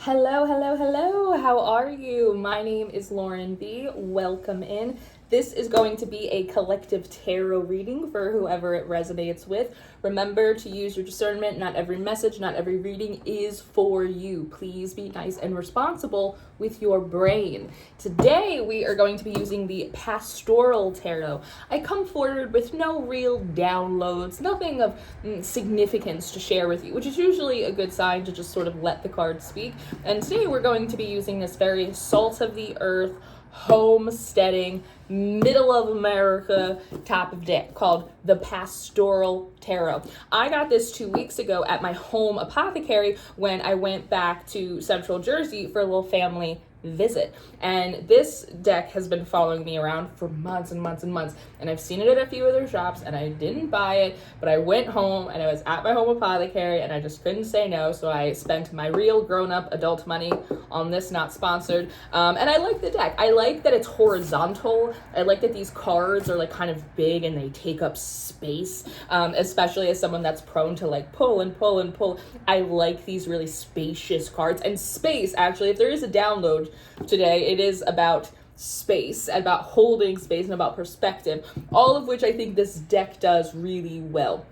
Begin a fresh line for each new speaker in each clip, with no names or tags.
Hello, hello, hello. How are you? My name is Lauren B. Welcome in. This is going to be a collective tarot reading for whoever it resonates with. Remember to use your discernment. Not every message, not every reading is for you. Please be nice and responsible with your brain. Today, we are going to be using the Pastoral Tarot. I come forward with no real downloads, nothing of significance to share with you, which is usually a good sign to just sort of let the cards speak. And today, we're going to be using this very salt of the earth, homesteading, middle of America type of deck called the Pastoral Tarot. I got this 2 weeks ago at my home apothecary when I went back to Central Jersey for a little family visit. And this deck has been following me around for months and months and months. And I've seen it at a few other shops and I didn't buy it, but I went home and I was at my home apothecary and I just couldn't say no. So I spent my real grown-up adult money on this, not sponsored. And I like the deck. I like that it's horizontal. I like that these cards are like kind of big and they take up space, especially as someone that's prone to like pull and pull and pull. I like these really spacious cards. And space, actually, if there is a download today, it is about space, about holding space, and about perspective, all of which I think this deck does really well.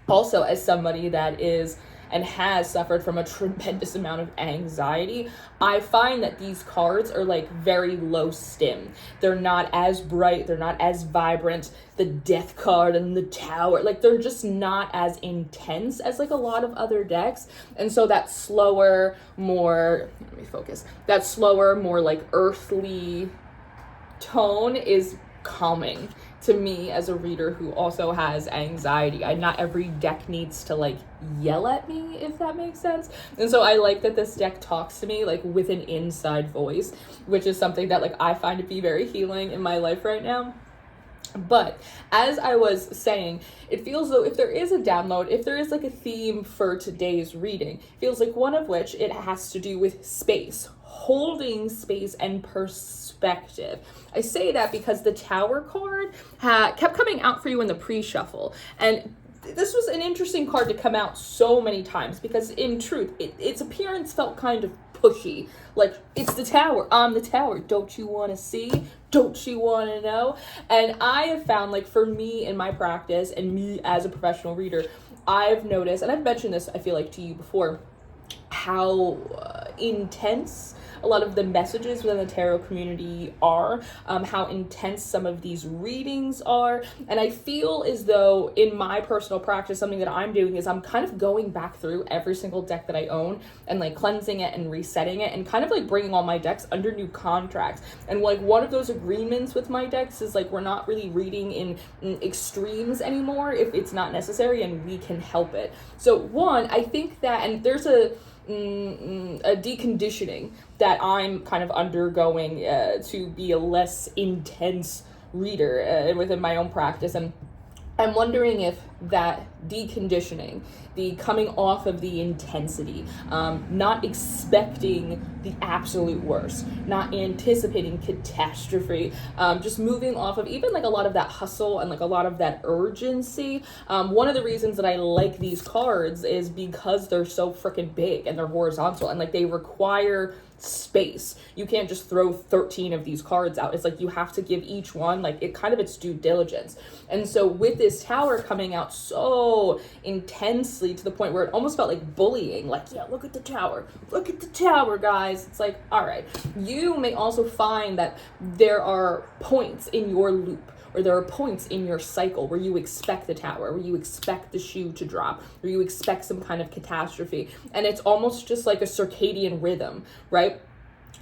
Also, as somebody that is and has suffered from a tremendous amount of anxiety, I find that these cards are like very low stim. They're not as bright, they're not as vibrant. The Death card and the Tower, like they're just not as intense as like a lot of other decks. And so that slower, more, that slower, more like earthly tone is calming to me as a reader who also has anxiety. Not every deck needs to like yell at me, if that makes sense. And so I like that this deck talks to me like with an inside voice, which is something that like I find to be very healing in my life right now. But as I was saying, it feels though if there is a download, if there is like a theme for today's reading, it feels like one of which it has to do with space, holding space and perspective. I say that because the Tower card kept coming out for you in the pre-shuffle. And this was an interesting card to come out so many times because in truth, its appearance felt kind of pushy. Like, it's the Tower, I'm the Tower, don't you want to see? Don't you want to know? And I have found, like, for me in my practice and me as a professional reader, I've noticed, and I've mentioned this, I feel like, to you before, how intense a lot of the messages within the tarot community are, how intense some of these readings are. And I feel as though in my personal practice, something that I'm doing is I'm kind of going back through every single deck that I own and like cleansing it and resetting it and kind of like bringing all my decks under new contracts. And like one of those agreements with my decks is like we're not really reading in extremes anymore if it's not necessary and we can help it. So one, I think that, and there's a deconditioning that I'm kind of undergoing to be a less intense reader within my own practice. And I'm wondering if that deconditioning, the coming off of the intensity, not expecting the absolute worst, not anticipating catastrophe, just moving off of even like a lot of that hustle and like a lot of that urgency. One of the reasons that I like these cards is because they're so freaking big and they're horizontal and like they require space. You can't just throw 13 of these cards out. It's like you have to give each one like its due diligence. And so with this Tower coming out so intensely to the point where it almost felt like bullying, like, yeah, look at the Tower, guys. It's like, all right, you may also find that there are points in your loop or there are points in your cycle where you expect the Tower, where you expect the shoe to drop, where you expect some kind of catastrophe. And it's almost just like a circadian rhythm, right?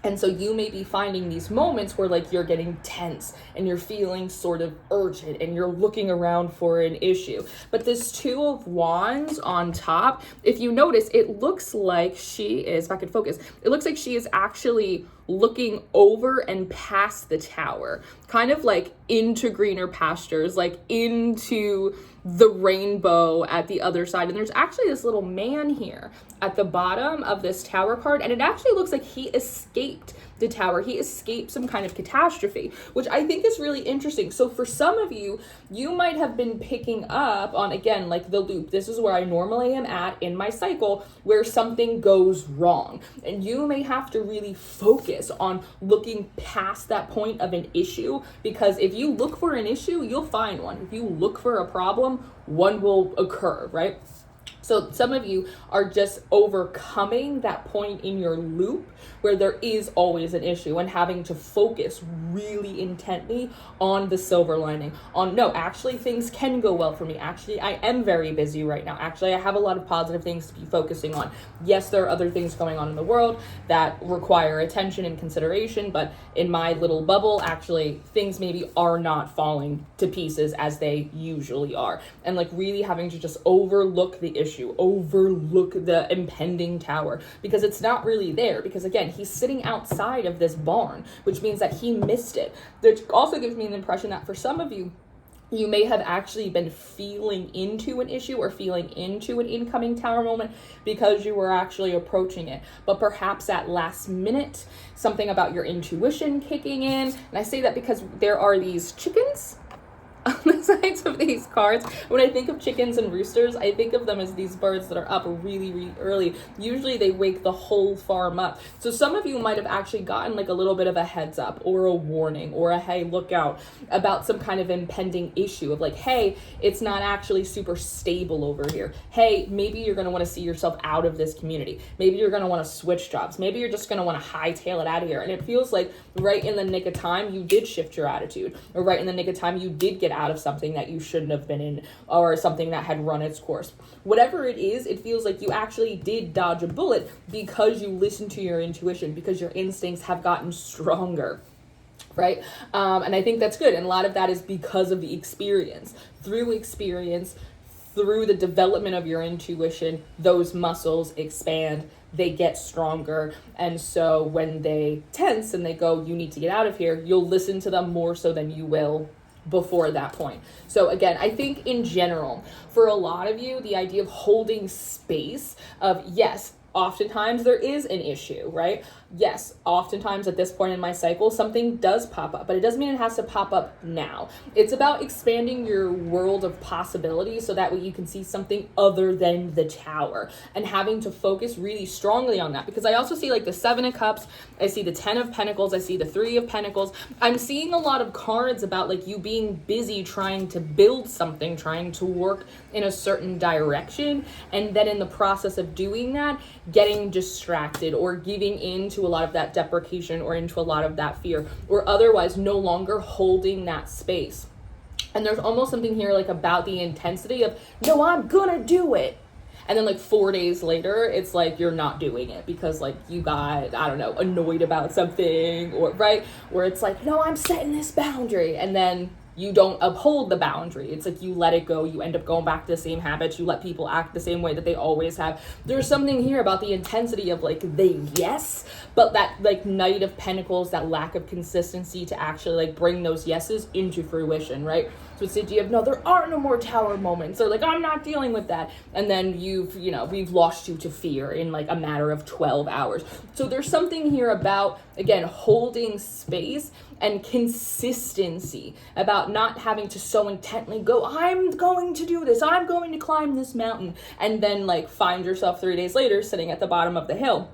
And so you may be finding these moments where like you're getting tense and you're feeling sort of urgent and you're looking around for an issue. But this Two of Wands on top, if you notice, it looks like she is, if I could focus, it looks like she is actually looking over and past the Tower, kind of like into greener pastures, like into the rainbow at the other side. And there's actually this little man here at the bottom of this tower card, and it actually looks like he escaped the tower. He escaped some kind of catastrophe, which I think is really interesting. So for some of you, you might have been picking up on, again, like the loop. This is where I normally am at in my cycle, where something goes wrong. And you may have to really focus on looking past that point of an issue, because if you look for an issue, you'll find one. If you look for a problem, one will occur, right? So some of you are just overcoming that point in your loop where there is always an issue, and having to focus really intently on the silver lining, on, no, actually things can go well for me. Actually, I am very busy right now. Actually, I have a lot of positive things to be focusing on. Yes, there are other things going on in the world that require attention and consideration, but in my little bubble, actually things maybe are not falling to pieces as they usually are. And like really having to just overlook the issue, overlook the impending tower, because it's not really there, because again, he's sitting outside of this barn, which means that he missed it. Which also gives me an impression that for some of you, you may have actually been feeling into an issue or feeling into an incoming tower moment because you were actually approaching it. But perhaps at last minute, something about your intuition kicking in. And I say that because there are these chickens on the sides of these cards. When I think of chickens and roosters, I think of them as these birds that are up really, really early. Usually they wake the whole farm up. So some of you might have actually gotten like a little bit of a heads up or a warning or a, hey, look out, about some kind of impending issue of like, hey, it's not actually super stable over here. Hey, maybe you're going to want to see yourself out of this community. Maybe you're going to want to switch jobs. Maybe you're just going to want to hightail it out of here. And it feels like right in the nick of time, you did shift your attitude, or right in the nick of time, you did get out of something that you shouldn't have been in, or something that had run its course. Whatever it is, it feels like you actually did dodge a bullet because you listened to your intuition, because your instincts have gotten stronger, right? And I think that's good. And a lot of that is because of the experience. Through the development of your intuition, those muscles expand, they get stronger. And so when they tense and they go, you need to get out of here, you'll listen to them more so than you will before that point. So again, I think in general, for a lot of you, the idea of holding space of, yes, oftentimes there is an issue, right? Yes, oftentimes at this point in my cycle, something does pop up, but it doesn't mean it has to pop up now. It's about expanding your world of possibilities so that way you can see something other than the tower, and having to focus really strongly on that. Because I also see like the 7 of Cups, I see the 10 of Pentacles, I see the 3 of Pentacles. I'm seeing a lot of cards about like you being busy trying to build something, trying to work in a certain direction, and then in the process of doing that, getting distracted or giving in to a lot of that deprecation or into a lot of that fear, or otherwise no longer holding that space. And there's almost something here like about the intensity of, no, I'm gonna do it. And then like 4 days later, it's like you're not doing it because like you got, I don't know, annoyed about something, or right, where it's like, no, I'm setting this boundary. And then you don't uphold the boundary. It's like you let it go. You end up going back to the same habits. You let people act the same way that they always have. There's something here about the intensity of like the yes, but that like Knight of Pentacles, that lack of consistency to actually like bring those yeses into fruition, right? So it's the idea of, no, there are no more tower moments. Or like, I'm not dealing with that. And then we've lost you to fear in like a matter of 12 hours. So there's something here about, again, holding space and consistency, about not having to so intently go, I'm going to do this, I'm going to climb this mountain, and then like find yourself 3 days later sitting at the bottom of the hill,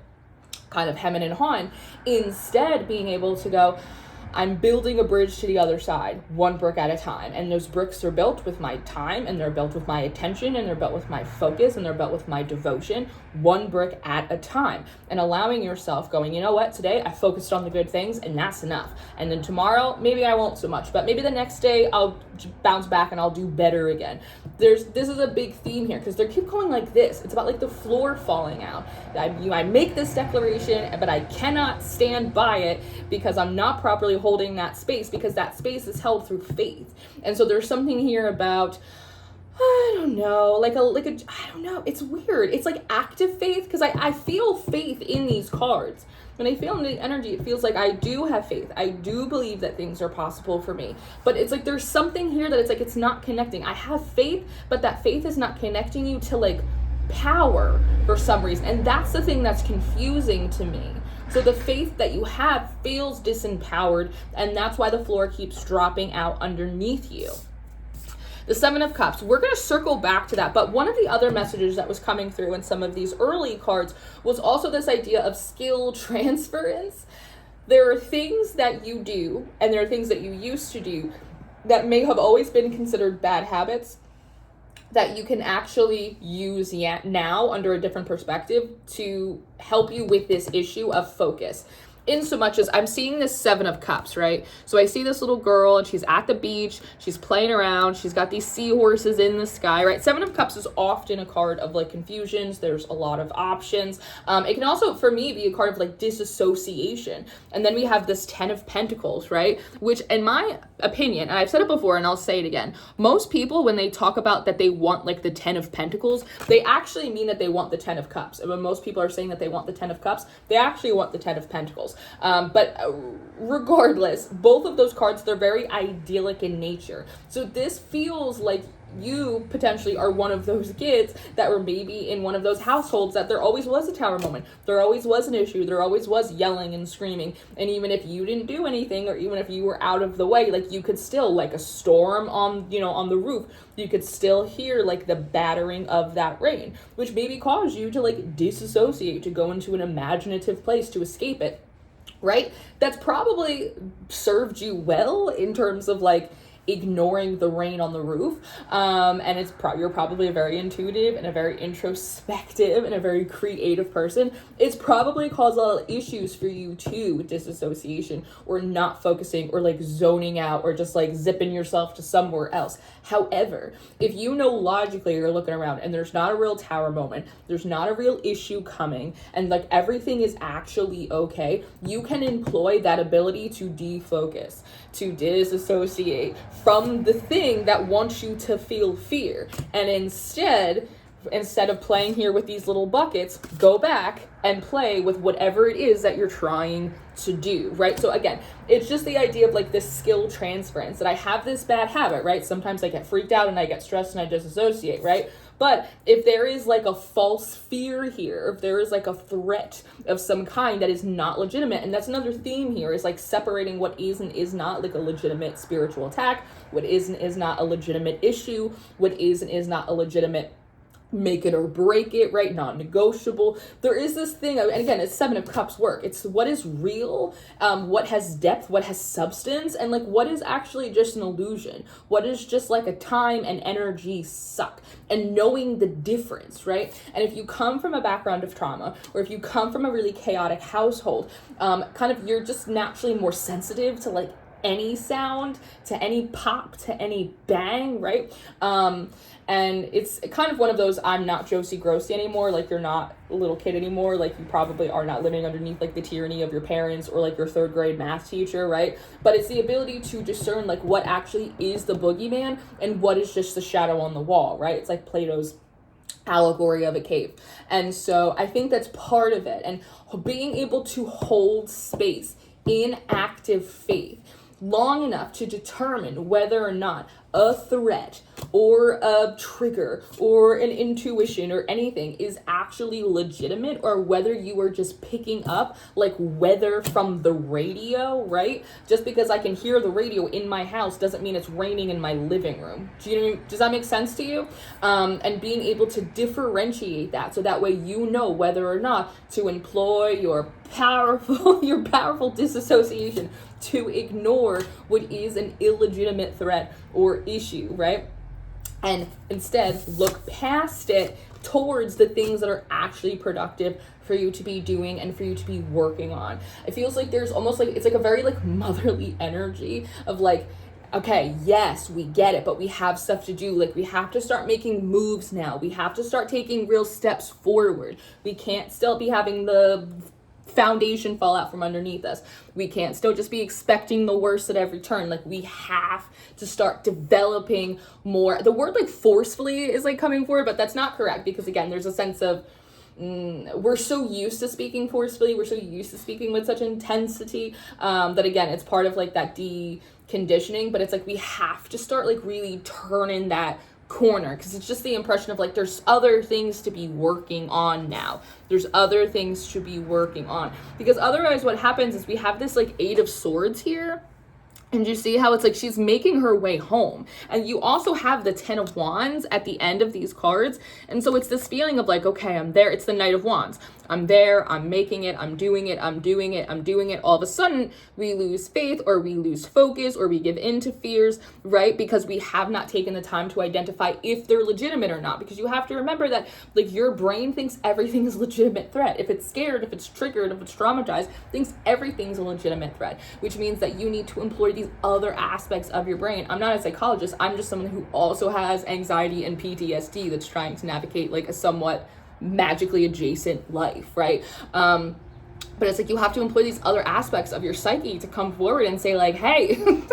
kind of hemming and hawing. Instead, being able to go, I'm building a bridge to the other side, one brick at a time. And those bricks are built with my time, and they're built with my attention, and they're built with my focus, and they're built with my devotion, one brick at a time. And allowing yourself going, you know what, today I focused on the good things and that's enough. And then tomorrow, maybe I won't so much, but maybe the next day I'll bounce back and I'll do better again. This is a big theme here, because they keep going like this. It's about like the floor falling out. I make this declaration, but I cannot stand by it because I'm not properly holding that space, because that space is held through faith. And so there's something here about, I don't know, I don't know. It's weird. It's like active faith, because I feel faith in these cards. When I feel in the energy, it feels like I do have faith. I do believe that things are possible for me. But it's like there's something here that it's like it's not connecting. I have faith, but that faith is not connecting you to like power for some reason. And that's the thing that's confusing to me. So the faith that you have feels disempowered, and that's why the floor keeps dropping out underneath you. The Seven of Cups, we're going to circle back to that, but one of the other messages that was coming through in some of these early cards was also this idea of skill transference. There are things that you do, and there are things that you used to do that may have always been considered bad habits that you can actually use now under a different perspective to help you with this issue of focus. In so much as I'm seeing this Seven of Cups, right? So I see this little girl and she's at the beach, she's playing around, she's got these seahorses in the sky, right? Seven of Cups is often a card of like confusions. There's a lot of options. It can also, for me, be a card of like disassociation. And then we have this Ten of Pentacles, right? Which in my opinion, and I've said it before and I'll say it again, most people, when they talk about that they want like the Ten of Pentacles, they actually mean that they want the Ten of Cups. And when most people are saying that they want the Ten of Cups, they actually want the Ten of Pentacles. But regardless, both of those cards, they're very idyllic in nature. So this feels like you potentially are one of those kids that were maybe in one of those households that there always was a tower moment. There always was an issue. There always was yelling and screaming. And even if you didn't do anything, or even if you were out of the way, like you could still, like a storm on, on the roof, you could still hear like the battering of that rain, which maybe caused you to like disassociate, to go into an imaginative place to escape it. Right? That's probably served you well in terms of like ignoring the rain on the roof. And you're probably a very intuitive and a very introspective and a very creative person. It's probably caused a lot of issues for you too with disassociation or not focusing or like zoning out or just like zipping yourself to somewhere else. However, if you know logically you're looking around and there's not a real tower moment, there's not a real issue coming, and like everything is actually okay, you can employ that ability to defocus, to disassociate from the thing that wants you to feel fear. And instead of playing here with these little buckets, go back and play with whatever it is that you're trying to do, right? So again, it's just the idea of like this skill transference, that I have this bad habit, right? Sometimes I get freaked out and I get stressed and I disassociate, right? But if there is like a false fear here, if there is like a threat of some kind that is not legitimate, and that's another theme here, is like separating what is and is not like a legitimate spiritual attack, what is and is not a legitimate issue, what is and is not a legitimate make it or break it, right? Not negotiable. There is this thing, and again, it's Seven of Cups work. It's what is real, what has depth, what has substance, and like what is actually just an illusion, what is just like a time and energy suck, and knowing the difference, right? And if you come from a background of trauma, or if you come from a really chaotic household, kind of you're just naturally more sensitive to like any sound, to any pop, to any bang, right? And it's kind of one of those, I'm not Josie Grossi anymore, like you're not a little kid anymore, like you probably are not living underneath like the tyranny of your parents or like your third grade math teacher, right? But it's the ability to discern like what actually is the boogeyman and what is just the shadow on the wall, right? It's like Plato's allegory of a cave. And so I think that's part of it. And being able to hold space in active faith long enough to determine whether or not a threat or a trigger or an intuition or anything is actually legitimate, or whether you are just picking up like weather from the radio, right? Just because I can hear the radio in my house doesn't mean it's raining in my living room. Does that make sense to you? And being able to differentiate that, so that way you know whether or not to employ your powerful disassociation to ignore what is an illegitimate threat or issue, right? And instead look past it towards the things that are actually productive for you to be doing and for you to be working on. It feels like there's almost like, it's like a very like motherly energy of like, okay, yes, we get it, but we have stuff to do. Like we have to start making moves now. We have to start taking real steps forward. We can't still be having the foundation fall out from underneath us. We can't still just be expecting the worst at every turn. Like, we have to start developing more. The word like forcefully is like coming forward, but that's not correct, because again, there's a sense of we're so used to speaking forcefully, we're so used to speaking with such intensity, that again, it's part of like that deconditioning, but it's like we have to start like really turning that corner, because it's just the impression of like there's other things to be working on now. There's other things to be working on, because otherwise what happens is we have this like Eight of Swords here. And you see how it's like she's making her way home. And you also have the Ten of Wands at the end of these cards. And so it's this feeling of like, okay, I'm there. It's the Knight of Wands. I'm there, I'm making it, I'm doing it, I'm doing it, I'm doing it. All of a sudden, we lose faith, or we lose focus, or we give in to fears, right? Because we have not taken the time to identify if they're legitimate or not. Because you have to remember that like your brain thinks everything is a legitimate threat. If it's scared, if it's triggered, if it's traumatized, thinks everything's a legitimate threat, which means that you need to employ these other aspects of your brain. I'm not a psychologist. I'm just someone who also has anxiety and PTSD that's trying to navigate like a somewhat magically adjacent life, right? But it's like you have to employ these other aspects of your psyche to come forward and say like, hey,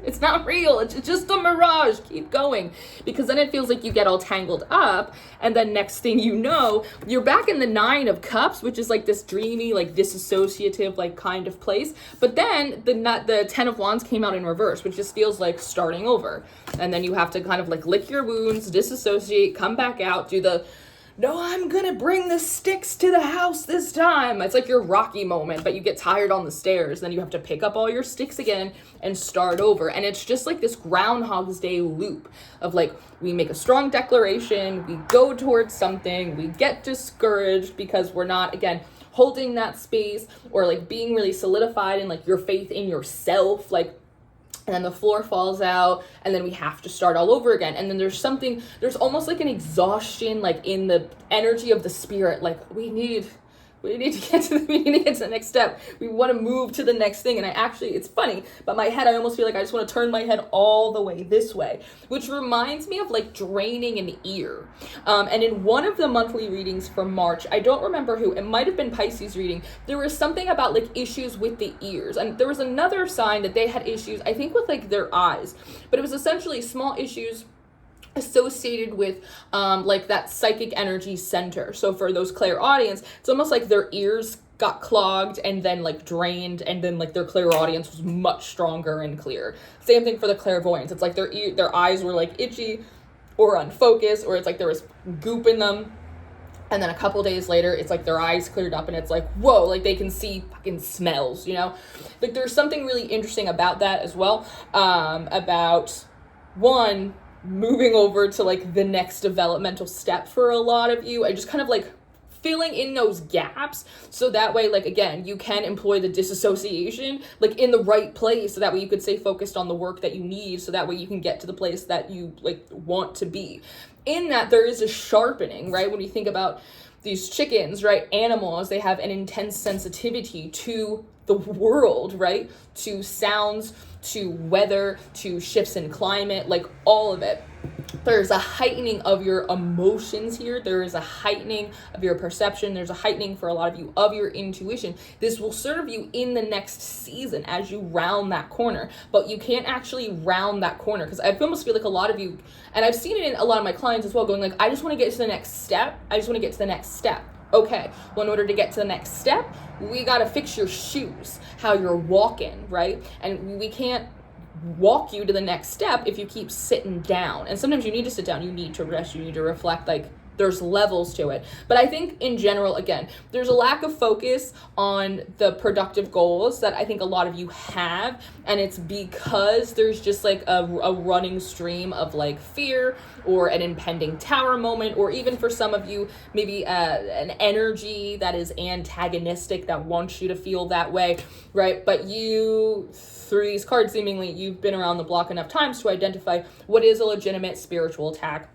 it's not real, it's just a mirage, keep going. Because then it feels like you get all tangled up, and then next thing you know, you're back in the Nine of Cups, which is like this dreamy, like disassociative, like kind of place. But then the Ten of Wands came out in reverse, which just feels like starting over. And then you have to kind of like lick your wounds, disassociate, come back out, do the no, I'm gonna bring the sticks to the house this time. It's like your Rocky moment, but you get tired on the stairs. Then you have to pick up all your sticks again and start over. And it's just like this Groundhog's Day loop of like, we make a strong declaration, we go towards something, we get discouraged because we're not, again, holding that space, or like being really solidified in like your faith in yourself, like, and then the floor falls out, and then we have to start all over again. And then there's almost like an exhaustion, like in the energy of the spirit, like we need to get to the next step. We want to move to the next thing. And it's funny, but my head, I almost feel like I just want to turn my head all the way this way, which reminds me of like draining an ear. And in one of the monthly readings for March, I don't remember who, it might have been Pisces reading, there was something about like issues with the ears. And there was another sign that they had issues, I think with like their eyes, but it was essentially small issues associated with like that psychic energy center. So for those clairaudience, it's almost like their ears got clogged and then like drained, and then like their clairaudience was much stronger and clear. Same thing for the clairvoyance. It's like their eyes were like itchy or unfocused, or it's like there was goop in them. And then a couple days later, it's like their eyes cleared up and it's like, whoa, like they can see fucking smells, you know? Like there's something really interesting about that as well. About one, moving over to like the next developmental step for a lot of you. I just kind of like filling in those gaps, so that way, like, again, you can employ the disassociation like in the right place, so that way you could stay focused on the work that you need, so that way you can get to the place that you like want to be. In that, there is a sharpening, right? When you think about these chickens, right, animals, they have an intense sensitivity to the world, right, to sounds, to weather, to shifts in climate, like all of it. There's a heightening of your emotions here. There is a heightening of your perception. There's a heightening for a lot of you of your intuition. This will serve you in the next season as you round that corner, but you can't actually round that corner, because I almost feel like a lot of you, and I've seen it in a lot of my clients as well, going like, I just want to get to the next step. I just want to get to the next step. Okay, well, in order to get to the next step, we got to fix your shoes, how you're walking, right? And we can't walk you to the next step if you keep sitting down. And sometimes you need to sit down, you need to rest, you need to reflect, like there's levels to it. But I think in general, again, there's a lack of focus on the productive goals that I think a lot of you have, and it's because there's just like a running stream of like fear or an impending tower moment, or even for some of you, maybe an energy that is antagonistic that wants you to feel that way, right? But you, through these cards, seemingly you've been around the block enough times to identify what is a legitimate spiritual attack,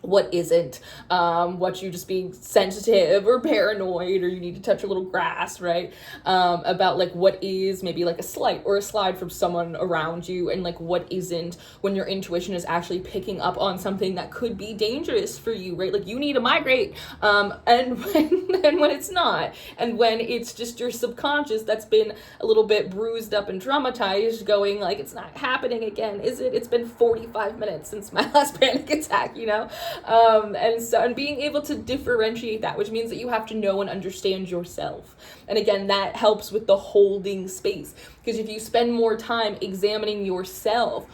what isn't, what you just being sensitive or paranoid, or you need to touch a little grass, right? About like what is maybe like a slight or a slide from someone around you, and like what isn't, when your intuition is actually picking up on something that could be dangerous for you, right? Like you need to migrate, and when it's not, and when it's just your subconscious that's been a little bit bruised up and traumatized, going like, it's not happening again, is it? It's been 45 minutes since my last panic attack, you know? And being able to differentiate that, which means that you have to know and understand yourself. And again, that helps with the holding space, because if you spend more time examining yourself,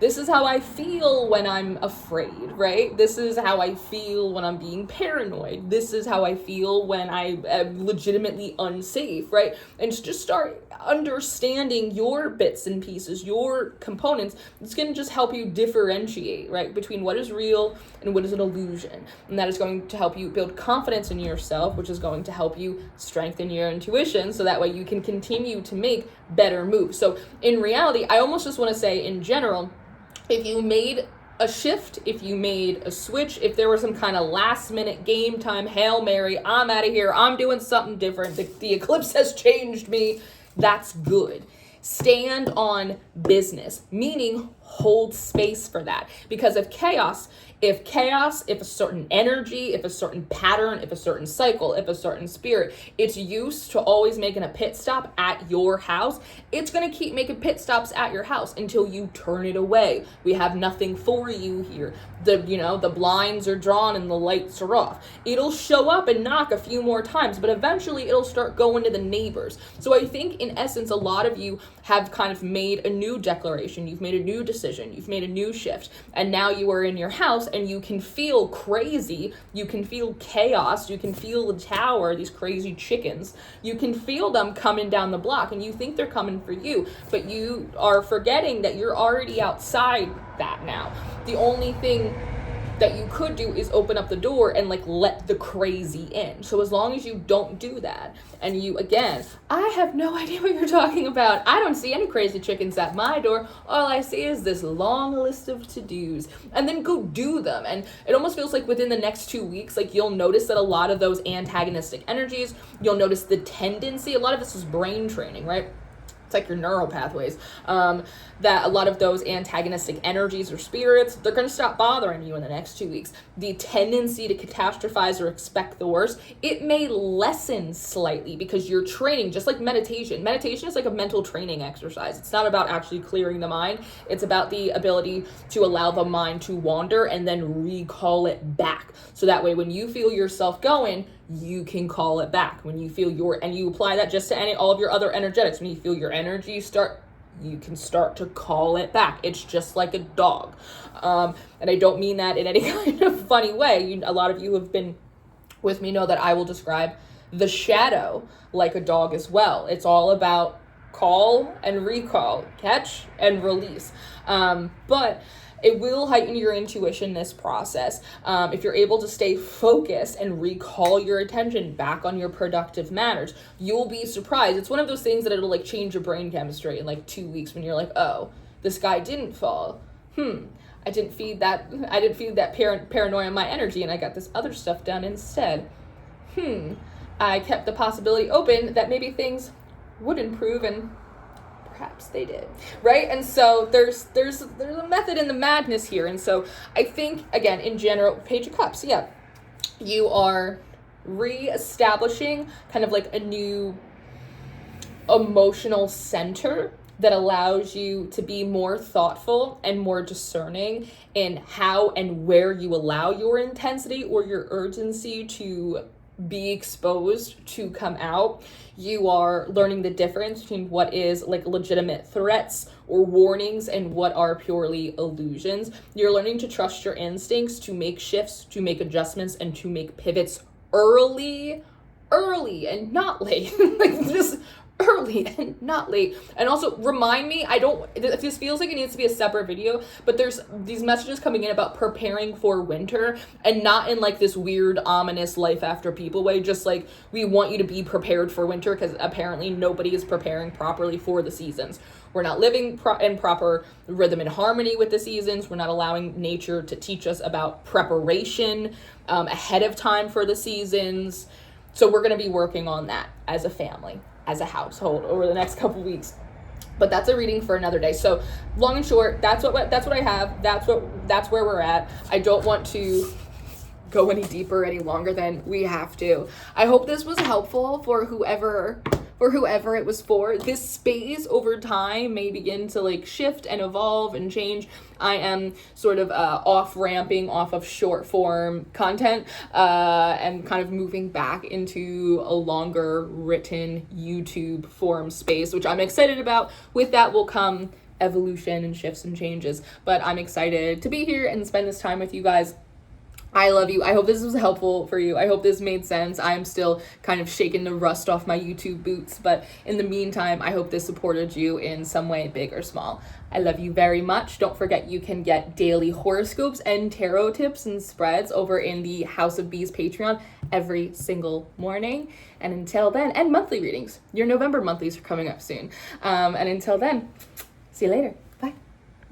this is how I feel when I'm afraid, right? This is how I feel when I'm being paranoid. This is how I feel when I am legitimately unsafe, right? And just start understanding your bits and pieces, your components. It's going to just help you differentiate, right, between what is real and what is an illusion. And that is going to help you build confidence in yourself, which is going to help you strengthen your intuition, so that way you can continue to make better moves. So in reality, I almost just want to say in general, if you made a shift, if you made a switch, if there was some kind of last minute game time Hail Mary, I'm out of here, I'm doing something different, the eclipse has changed me, that's good. Stand on business, meaning hold space for that. Because if a certain energy, if a certain pattern, if a certain cycle, if a certain spirit, it's used to always making a pit stop at your house, it's going to keep making pit stops at your house until you turn it away. We have nothing for you here. The blinds are drawn and the lights are off. It'll show up and knock a few more times, but eventually it'll start going to the neighbors. So I think in essence, a lot of you have kind of made a new declaration. You've made a new decision. You've made a new shift. And now you are in your house and you can feel crazy. You can feel chaos. You can feel the tower, these crazy chickens. You can feel them coming down the block and you think they're coming for you, but you are forgetting that you're already outside that now. The only thing that you could do is open up the door and like let the crazy in. So as long as you don't do that, and you, again, I have no idea what you're talking about. I don't see any crazy chickens at my door. All I see is this long list of to-dos, and then go do them. And it almost feels like within the next 2 weeks, like you'll notice that a lot of those antagonistic energies, you'll notice the tendency, a lot of this is brain training, right? It's like your neural pathways, that a lot of those antagonistic energies or spirits, they're going to stop bothering you in the next 2 weeks. The tendency to catastrophize or expect the worst, it may lessen slightly because you're training, just like meditation. Meditation is like a mental training exercise. It's not about actually clearing the mind. It's about the ability to allow the mind to wander and then recall it back. So that way, when you feel yourself going, you can call it back. When you feel and you apply that just to all of your other energetics. When you feel your energy you can start to call it back. It's just like a dog. And I don't mean that in any kind of funny way. A lot of you have been with me know that I will describe the shadow like a dog as well. It's all about call and recall, catch and release. But it will heighten your intuition, this process. If you're able to stay focused and recall your attention back on your productive matters, you'll be surprised. It's one of those things that it'll like change your brain chemistry in like 2 weeks when you're like, oh, this guy didn't fall. I didn't feed that paranoia in my energy and I got this other stuff done instead. I kept the possibility open that maybe things would improve, and perhaps they did, right? And so there's a method in the madness here. And so I think, again, in general, Page of Cups, yeah, you are re-establishing kind of like a new emotional center that allows you to be more thoughtful and more discerning in how and where you allow your intensity or your urgency to be exposed, to come out. You are learning the difference between what is like legitimate threats or warnings and what are purely illusions. You're learning to trust your instincts, to make shifts, to make adjustments, and to make pivots early and not late. Like just early. early and not late. And also remind me, this feels like it needs to be a separate video, but there's these messages coming in about preparing for winter, and not in like this weird ominous life after people way, just like we want you to be prepared for winter, because apparently nobody is preparing properly for the seasons. We're not living in proper rhythm and harmony with the seasons. We're not allowing nature to teach us about preparation ahead of time for the seasons. So we're going to be working on that as a family, as a household over the next couple weeks. But that's a reading for another day. So long and short, that's what I have. That's where we're at. I don't want to go any deeper any longer than we have to. I hope this was helpful for whoever it was for. This space over time may begin to like shift and evolve and change. I am sort of off-ramping off of short form content and kind of moving back into a longer written YouTube form space, which I'm excited about. With that will come evolution and shifts and changes, but I'm excited to be here and spend this time with you guys. I love you. I hope this was helpful for you. I hope this made sense. I'm still kind of shaking the rust off my YouTube boots, but in the meantime, I hope this supported you in some way, big or small. I love you very much. Don't forget you can get daily horoscopes and tarot tips and spreads over in the House of Bees Patreon every single morning. And until then, and monthly readings. Your November monthlies are coming up soon. And until then, see you later.